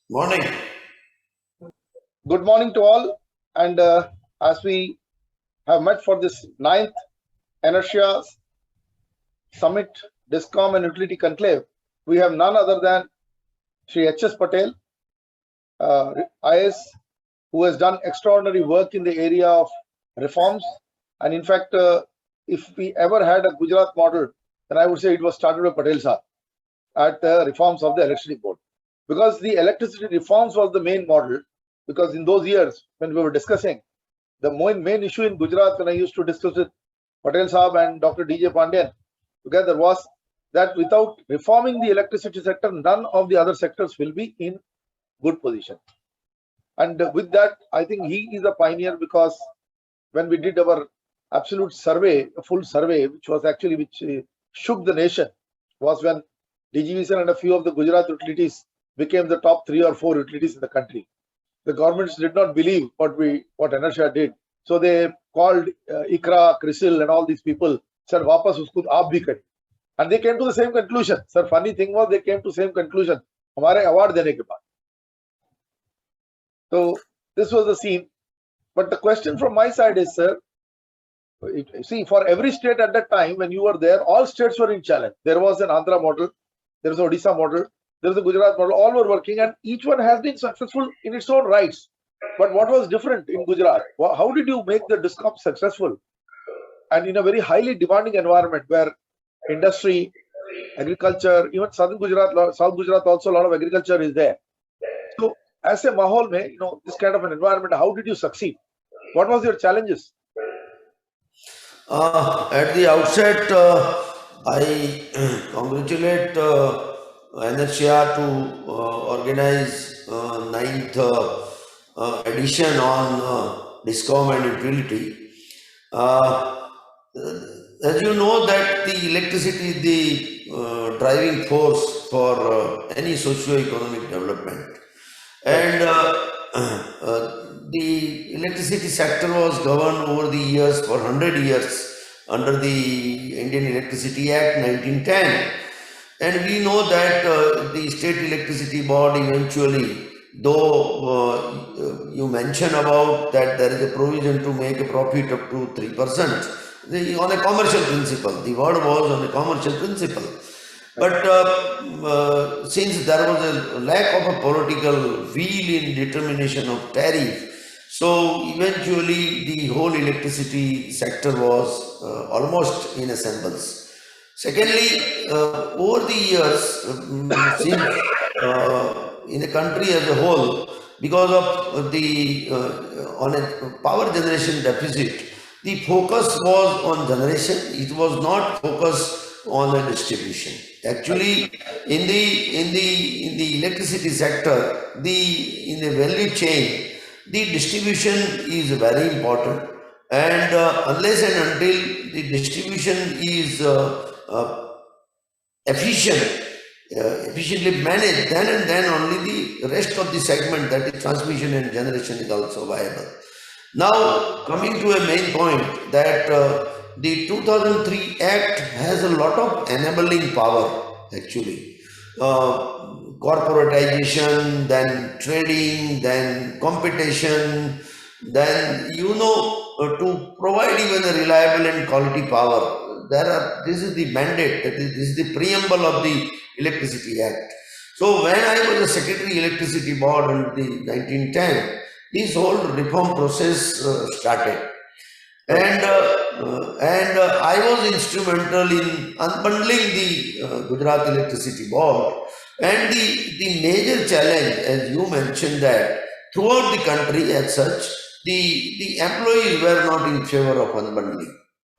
Morning. Good morning to all. And as we have met for this 9th ENERITA Summit, DISCOM and Utility Conclave, we have none other than Shri H S Patel, IAS, who has done extraordinary work in the area of reforms. And in fact, if we ever had a Gujarat model, then I would say it was started by Patel sir at the reforms of the electricity board. Because the electricity reforms was the main model, because in those years when we were discussing, the main issue in Gujarat when I used to discuss with Patel Saab and Dr. DJ Pandian together was that without reforming the electricity sector, none of the other sectors will be in good position. And with that, I think he is a pioneer, because when we did our absolute survey, a full survey, which shook the nation, was when DGVCL and a few of the Gujarat utilities became the top 3 or 4 utilities in the country. The governments did not believe what ENERITA did. So they called ICRA, CRISIL and all these people, said, Vapas usko aap bhi kare. And they came to the same conclusion. Sir, funny thing was they came to the same conclusion. Hamare award dene ke baad. So this was the scene. But the question from my side is, sir, see, for every state at that time, when you were there, all states were in challenge. There was an Andhra model, there was an Odisha model, there was a Gujarat model, all were working, and each one has been successful in its own rights. But what was different in Gujarat? How did you make the DISCOM successful? And in a very highly demanding environment where industry, agriculture, even South Gujarat also, a lot of agriculture is there. So as a mahol mein, this kind of an environment, how did you succeed? What was your challenges? At the outset, I congratulate ENERITA to organize 9th edition on DISCOM and utility. As you know that the electricity is the driving force for any socio-economic development. And the electricity sector was governed over the years for 100 years under the Indian Electricity Act 1910. And we know that the State Electricity Board eventually, though you mention about that there is a provision to make a profit up to 3% on a commercial principle. The word was on a commercial principle. But since there was a lack of a political will in determination of tariff, so eventually the whole electricity sector was almost in a semblance. Secondly, over the years, since in a country as a whole, because of the on a power generation deficit, the focus was on generation. It was not focused on the distribution. Actually, in the electricity sector, in the value chain, the distribution is very important, and unless and until the distribution is efficiently managed, then only the rest of the segment, that is transmission and generation, is also viable. Now, coming to a main point, that the 2003 Act has a lot of enabling power, actually. Corporatization, then trading, then competition, then, to provide even a reliable and quality power. This is the mandate, this is the preamble of the Electricity Act. So when I was a Secretary Electricity Board in the 1910, this whole reform process started. And I was instrumental in unbundling the Gujarat Electricity Board. And the major challenge, as you mentioned, that throughout the country as such, the employees were not in favor of unbundling.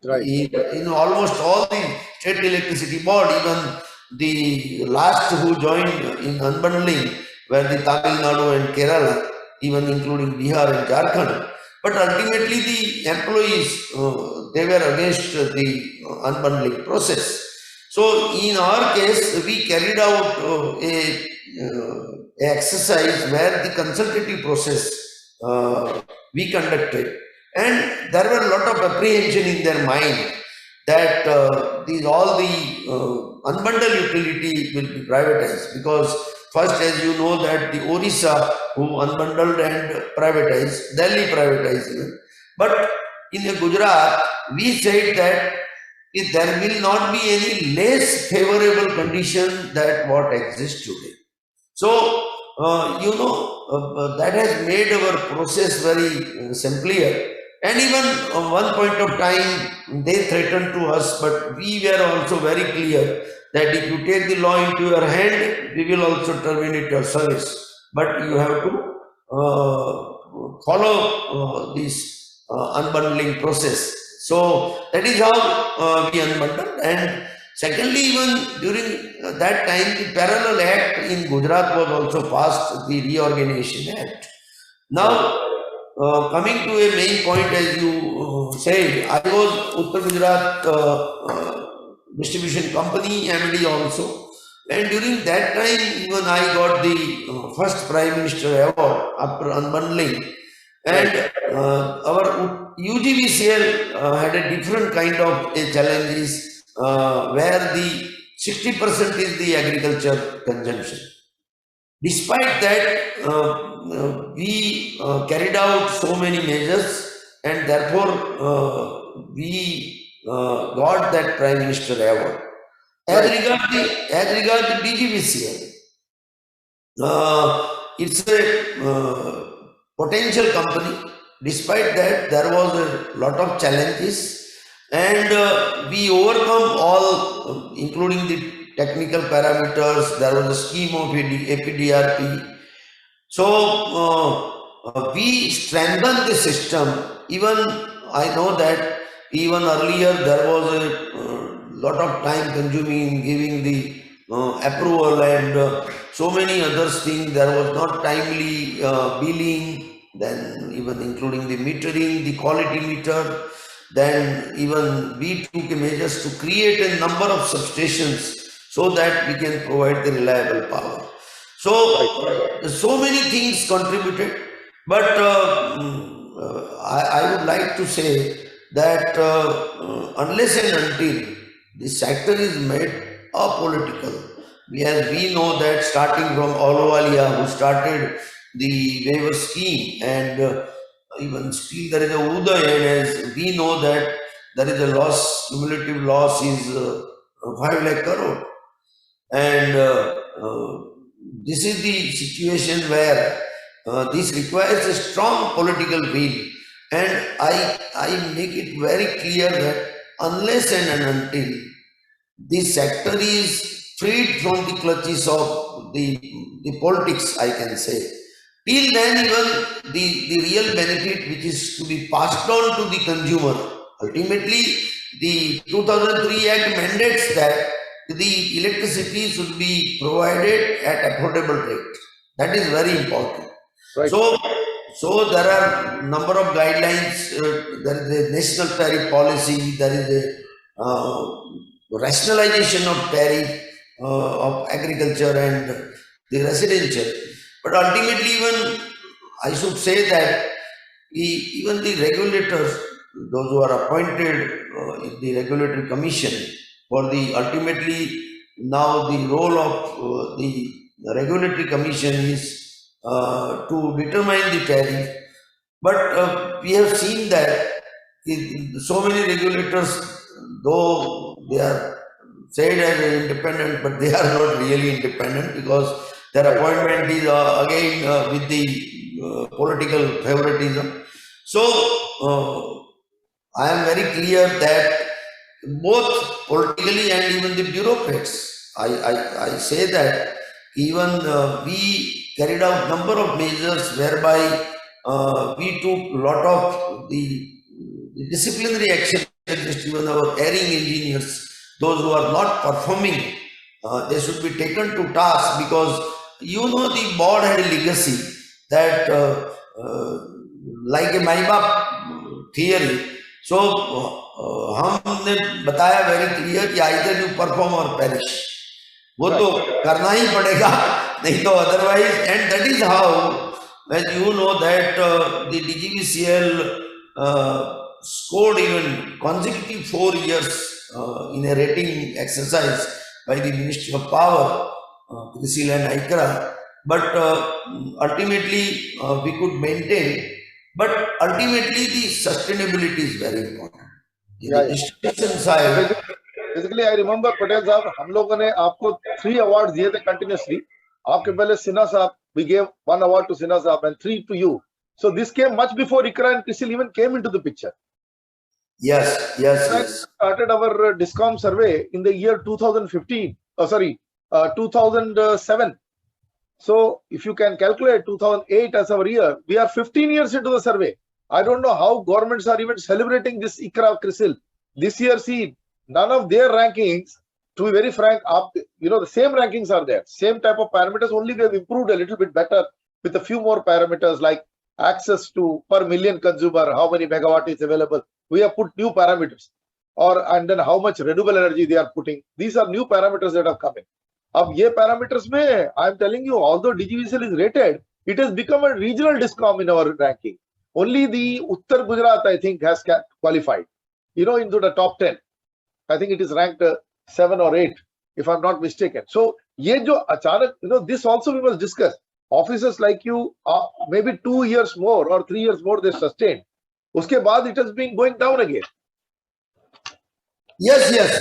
Right. In almost all the state electricity board, even the last who joined in unbundling were the Tamil Nadu and Kerala, even including Bihar and Jharkhand. But ultimately the employees, they were against the unbundling process. So in our case, we carried out a exercise where the consultative process we conducted, and there were a lot of apprehension in their mind that all the unbundled utility will be privatized, because first, as you know, that the Orissa who unbundled and privatized, Delhi privatized even. But in the Gujarat, we said that there will not be any less favorable condition than what exists today. So, that has made our process very simpler. And even one point of time, they threatened to us, but we were also very clear that if you take the law into your hand, we will also terminate your service. But you have to follow this unbundling process. So that is how we unbundled. And secondly, even during that time, the parallel act in Gujarat was also passed, the Reorganization Act. Now, coming to a main point, as you said, I was Uttar Gujarat Distribution Company MD also, and during that time, even I got the first Prime Minister Award after unbundling. And our UGVCL had a different kind of challenges where the 60% is the agriculture consumption. Despite that, we carried out so many measures, and therefore we got that Prime Minister Award. As regards the DGVCL, it's a potential company. Despite that, there was a lot of challenges, and we overcome all, including the technical parameters. There was a scheme of APDRP. So we strengthened the system. Even I know that even earlier there was a lot of time consuming in giving the approval and so many other things. There was not timely billing, then even including the metering, the quality meter. Then even we took measures to create a number of substations so that we can provide the reliable power. So many things contributed, but I would like to say that unless and until the sector is made apolitical, as we know that starting from Ahluwalia, who started the waiver scheme, and even still there is a Uday, and as we know that there is a loss, cumulative loss is 5 lakh crore. And this is the situation where this requires a strong political will, and I make it very clear that unless and until this sector is freed from the clutches of the politics, I can say, till then even the real benefit which is to be passed on to the consumer, ultimately the 2003 Act mandates that the electricity should be provided at affordable rate. That is very important. Right. So there are number of guidelines. There is a national tariff policy. There is a rationalization of tariff of agriculture and the residential. But ultimately, even I should say that even the regulators, those who are appointed in the regulatory commission, for the ultimately now the role of the regulatory commission is to determine the tariff. But we have seen that so many regulators, though they are said as independent, but they are not really independent, because their appointment is again with the political favoritism. So I am very clear that both politically and even the bureaucrats, I say that even we carried out number of measures whereby we took a lot of the disciplinary action against even our airing engineers. Those who are not performing, they should be taken to task, because the board had a legacy that like a माई-बाप theory. So हमने बताया very clear कि either you perform or perish. वो तो करना ही पड़ेगा, नहीं तो otherwise. And that is how, as you know, that the DGVCL scored even consecutive 4 years in a rating exercise by the Ministry of Power. CRISIL and ICRA, but ultimately we could maintain. But ultimately, the sustainability is very important. In Yeah, the yeah. distribution side, Basically, I remember Patel साहब हम लोगों ने आपको 3 awards दिए थे continuously. आपके पहले सिन्हा साहब, we gave 1 award to Sinha साहब and 3 to you. So this came much before ICRA and CRISIL even came into the picture. yes, yes, When yes. started our DISCOM survey in the year 2015, 2007. So if you can calculate 2008 as our year, we are 15 years into the survey. I don't know how governments are even celebrating this ICRA CRISIL. This year, see, none of their rankings, to be very frank, the same rankings are there. Same type of parameters, only we have improved a little bit better with a few more parameters like access to per million consumer, how many megawatt is available. We have put new parameters. And then how much renewable energy they are putting. These are new parameters that are coming. अब ये parameters में I am telling you, although DGVCL is rated, it has become a regional DISCOM in our ranking. Only the Uttar Gujarat, I think, has qualified, into the top 10. I think it is ranked 7 or 8, if I'm not mistaken. So, ये जो अचानक, this also we must discuss. Officers like you, maybe 2 years more or 3 years more, they sustained. उसके बाद it has been going down again. Yes, yes.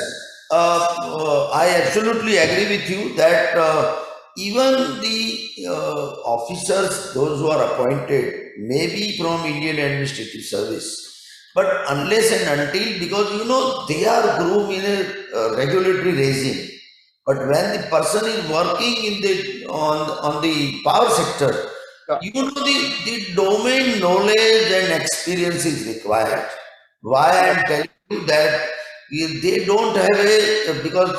I absolutely agree with you that even the officers, those who are appointed, may be from Indian Administrative Service. But unless and until, because they are groomed in a regulatory regime. But when the person is working in the on the power sector, the domain knowledge and experience is required. Why I am telling you that they don't have because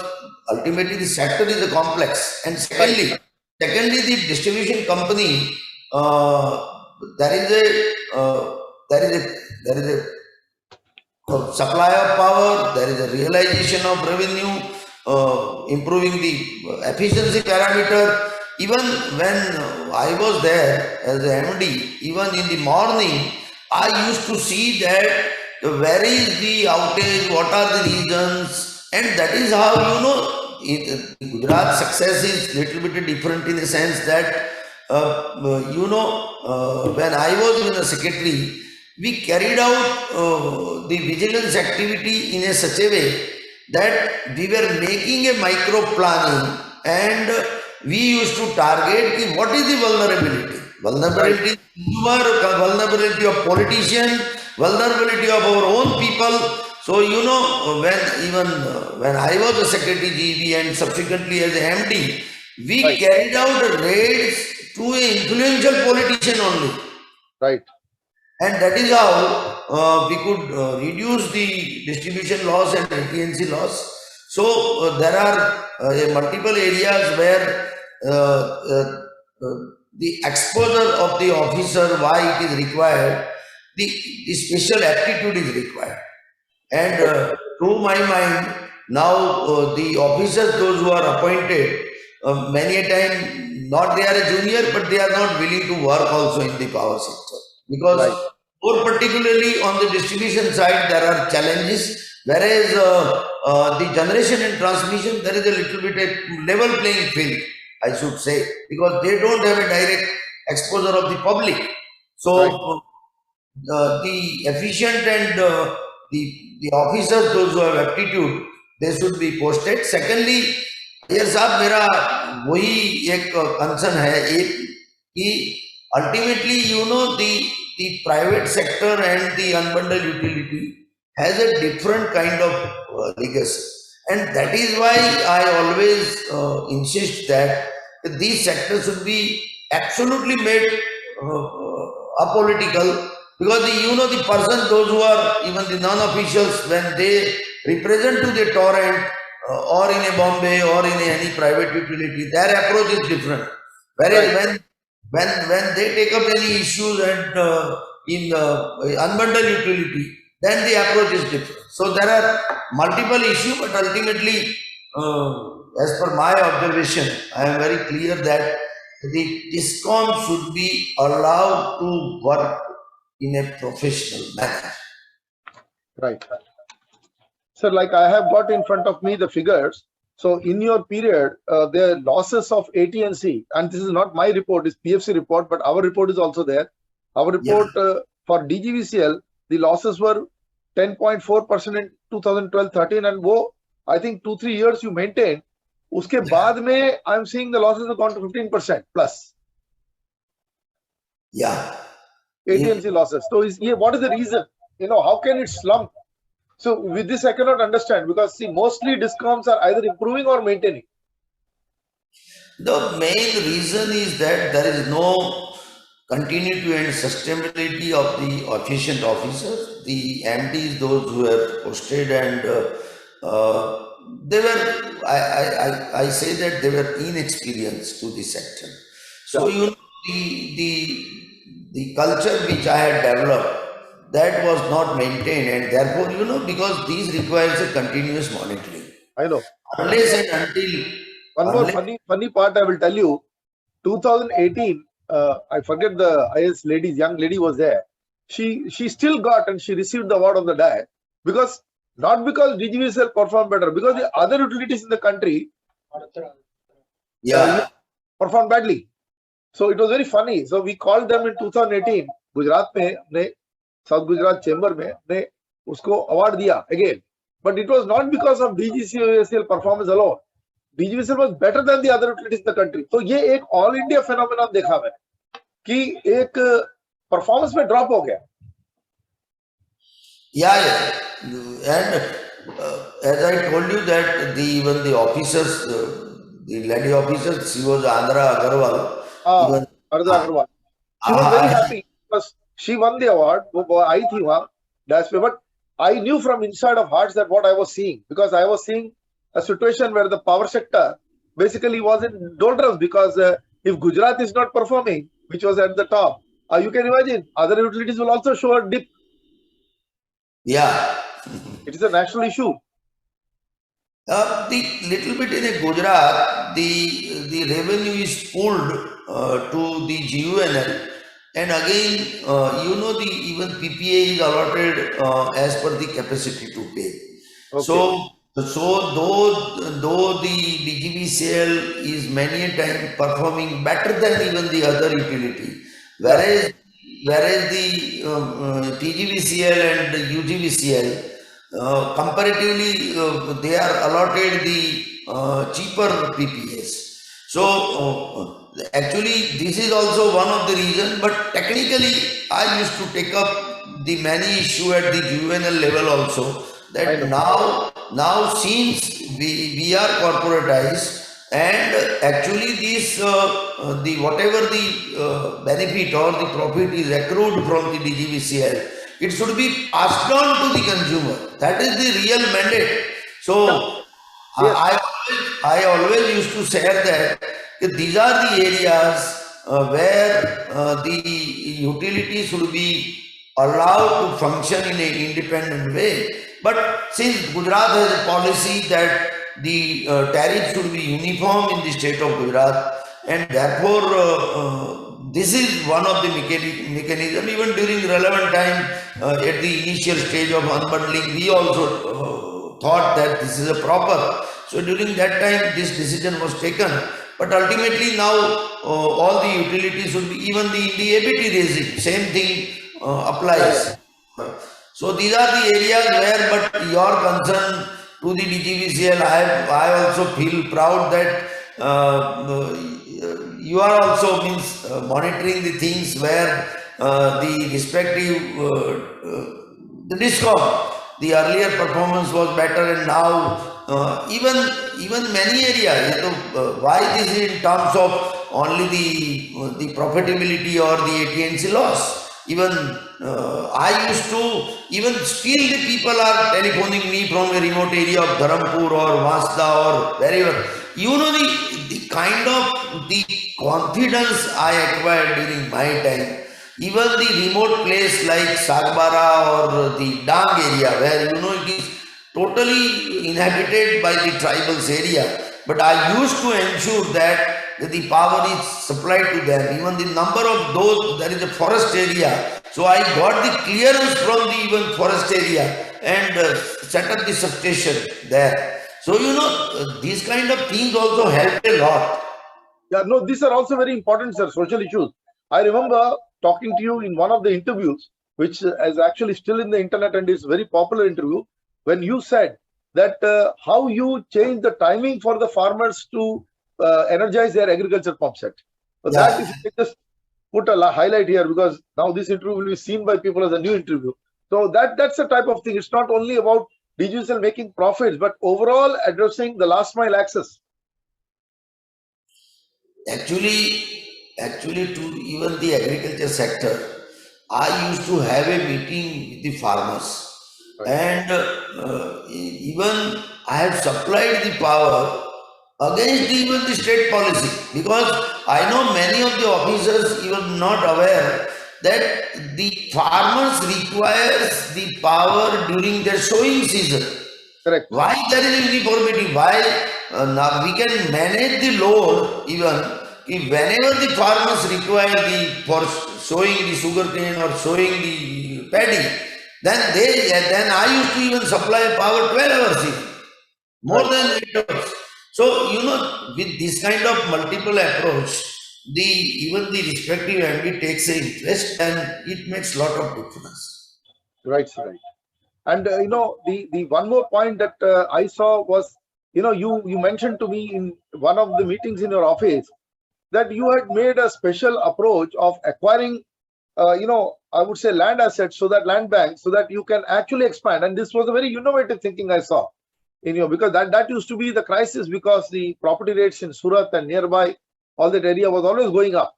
ultimately the sector is a complex. And secondly, the distribution company, there is a supply of power, there is a realization of revenue, improving the efficiency parameter. Even when I was there as a MD, even in the morning, I used to see that where is the outage, what are the reasons, and that is how Gujarat success is little bit different in the sense that when I was in a secretary, we carried out the vigilance activity in a such a way that we were making a micro planning and we used to target what is the vulnerability. Vulnerability of consumer, vulnerability of politician, vulnerability of our own people. So, when I was a secretary GB and subsequently as a MD, we carried out raids to an influential politician only. Right. And that is how we could reduce the distribution loss and AT&C loss. So there are multiple areas where the exposure of the officer, why it is required, the special aptitude is required. And to my mind, now the officers, those who are appointed, many a time, not they are a junior, but they are not willing to work also in the power sector. Because more particularly on the distribution side, there are challenges, whereas the generation and transmission, there is a little bit a level playing field, I should say, because they don't have a direct exposure of the public. So the efficient and the officers, those who have aptitude, they should be posted. Secondly, Iyer साहब मेरा वही एक concern है एक कि ultimately the private sector and the unbundled utility has a different kind of legacy, and that is why I always insist that these sectors should be absolutely made apolitical, because the person, those who are even the non-officials, when they represent to the torrent or in a Bombay or in any private utility, their approach is different. Whereas when they take up any issues and in unbundled utility, then the approach is different. So there are multiple issues, but ultimately, as per my observation, I am very clear that the DISCOM should be allowed to work in a professional manner. Right. Sir, like I have got in front of me the figures. So in your period, the losses of AT&C, and this is not my report, it's PFC report, but our report is also there. Our report for DGVCL, the losses were 10.4% in 2012-13, and I think 2-3 years you maintained. Uske baad mein, I'm seeing the losses have gone to 15% plus. Yeah. AT&C losses. So what is the reason? How can it slump? So with this, I cannot understand, because see, mostly DISCOMs are either improving or maintaining. The main reason is that there is no continuity and sustainability of the efficient officers. The MDs, those who were posted, and they were, I say that they were inexperienced to the sector. So, the culture which I had developed, that was not maintained, and therefore, because these requires a continuous monitoring. I know. Unless and until... One more funny part I will tell you. 2018, I forget the IAS young lady was there. She still got and she received the award of the day, not because DGVCL performed better, because the other utilities in the country performed badly. So it was very funny. So we called them in 2018, Gujarat mein, South Gujarat Chamber mein, usko award diya again. But it was not because of DGVCL performance alone. DGVCL was better than the other utilities in the country. So ये एक all India phenomenon देखा मैंने कि एक performance में drop हो गया. Yeah. And as I told you that even the officers, the lady officers, she was Andhra Agarwal. Andhra Agarwal. She was very happy because she won the award. वो आई थी वहाँ dash पे. But I knew from inside of hearts that what I was seeing, because I was seeing a situation where the power sector basically was in doldrums, because if Gujarat is not performing, which was at the top, you can imagine other utilities will also show a dip. Yeah. It is a national issue. The little bit in Gujarat, the revenue is pulled to the GUNL, and again, even PPA is allotted as per the capacity to pay. Okay. So though the DGVCL is many a time performing better than even the other utility, whereas the TGVCL and the UGVCL comparatively they are allotted the cheaper PPAs. So actually this is also one of the reasons, but technically I used to take up the many issue at the juvenile level also, that now since we are corporatized, and actually this the whatever the benefit or the profit is accrued from the DGVCL, it should be passed on to the consumer. That is the real mandate. So I always used to share that these are the areas where the utility should be allowed to function in an independent way. But since Gujarat has a policy that the tariff should be uniform in the state of Gujarat, and therefore this is one of the mechanism. Even during relevant time at the initial stage of unbundling, we also thought that this is a proper. So during that time this decision was taken. But ultimately now all the utilities should be, even the ABT raising, same thing applies. So these are the areas where, but your concern to the DGVCL, I also feel proud that you are also monitoring the things where the respective the DISCOM, the earlier performance was better, and now even many areas. Why this is in terms of only the profitability or the AT&C loss? Even I used to, even still the people are telephoning me from a remote area of Dharampur or Vasda or wherever. The kind of the confidence I acquired during my time, even the remote place like Sagbara or the Dang area, where it is totally inhabited by the tribals area, but I used to ensure that the power is supplied to them. Even the number of those, there is a forest area, so I got the clearance from the even forest area and set up the substation there. So, these kind of things also help a lot. Yeah, no, these are also very important, sir, social issues. I remember talking to you in one of the interviews, which is actually still in the internet and is very popular interview, when you said that how you change the timing for the farmers to energize their agriculture pump set. So Yeah. that if you just put a highlight here, because now this interview will be seen by people as a new interview. So that's the type of thing. It's not only about DGVCL making profits, but overall addressing the last mile access. Actually, to even the agriculture sector, I used to have a meeting with the farmers, Right. and even I have supplied the power against even the state policy, because I know many of the officers even not aware that the farmers requires the power during their sowing season. Correct. Why there is uniformity? Why now we can manage the load even if whenever the farmers require the for sowing the sugarcane or sowing the paddy, then I used to even supply power 12 hours even, more Right. than 8 hours. So with this kind of multiple approach, even the respective MD takes an interest and it makes lot of difference. Right, sir. Right. And the one more point that I saw was, you mentioned to me in one of the meetings in your office that you had made a special approach of acquiring, I would say land assets, so that land bank, so that you can actually expand. And this was a very innovative thinking I saw in you, because that used to be the crisis, because the property rates in Surat and nearby, all that area was always going up.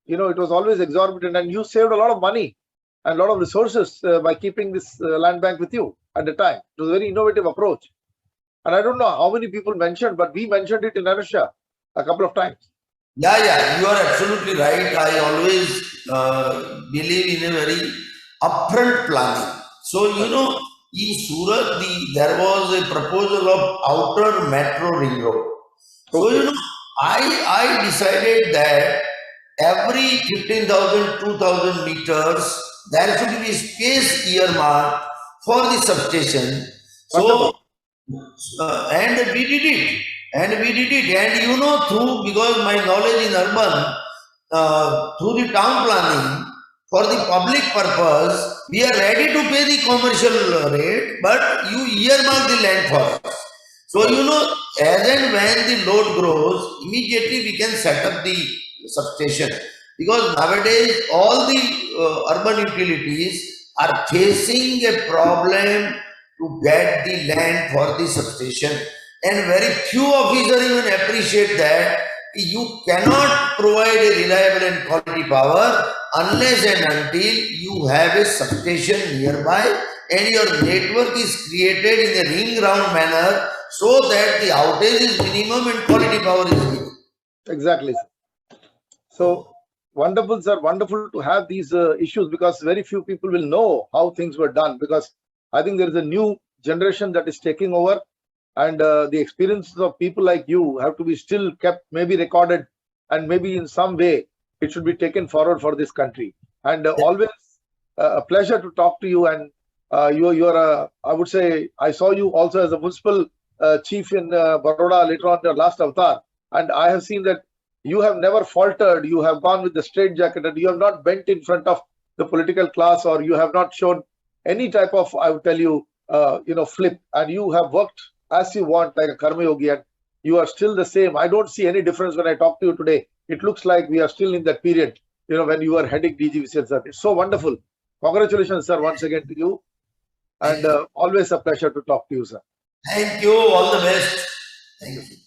It was always exorbitant, and you saved a lot of money and a lot of resources by keeping this land bank with you at the time. It was a very innovative approach. And I don't know how many people mentioned, but we mentioned it in ENERITA a couple of times. Yeah, you are absolutely right. I always believe in a very upfront planning. So, in Surat, there was a proposal of outer metro ring road. So, Okay. I decided that every 15,000, 2,000 meters, there should be space earmarked for the substation. So, and we did it. And because my knowledge in urban, through the town planning, for the public purpose, we are ready to pay the commercial rate, but you earmark the land for us. So, as and when the load grows, immediately we can set up the substation. Because nowadays, all the urban utilities are facing a problem to get the land for the substation. And very few officers even appreciate that you cannot provide a reliable and quality power unless and until you have a substation nearby and your network is created in a ring round manner so that the outage is minimum and quality power is given. Exactly, sir. So wonderful, sir. Wonderful to have these issues, because very few people will know how things were done, because I think there is a new generation that is taking over, and the experiences of people like you have to be still kept, maybe recorded, and maybe in some way it should be taken forward for this country. And always a pleasure to talk to you. And you're I would say, I saw you also as a municipal chief in Baroda later on, your last avatar, and I have seen that you have never faltered. You have gone with the straight jacket, and you have not bent in front of the political class, or you have not shown any type of, I would tell you, flip. And you have worked as you want, like a karma yogi, and you are still the same. I don't see any difference when I talk to you today. It looks like we are still in that period, when you were heading DGVCL, sir. It's so wonderful. Congratulations, sir, once again to you. And always a pleasure to talk to you, sir. Thank you. All the best. Thank you.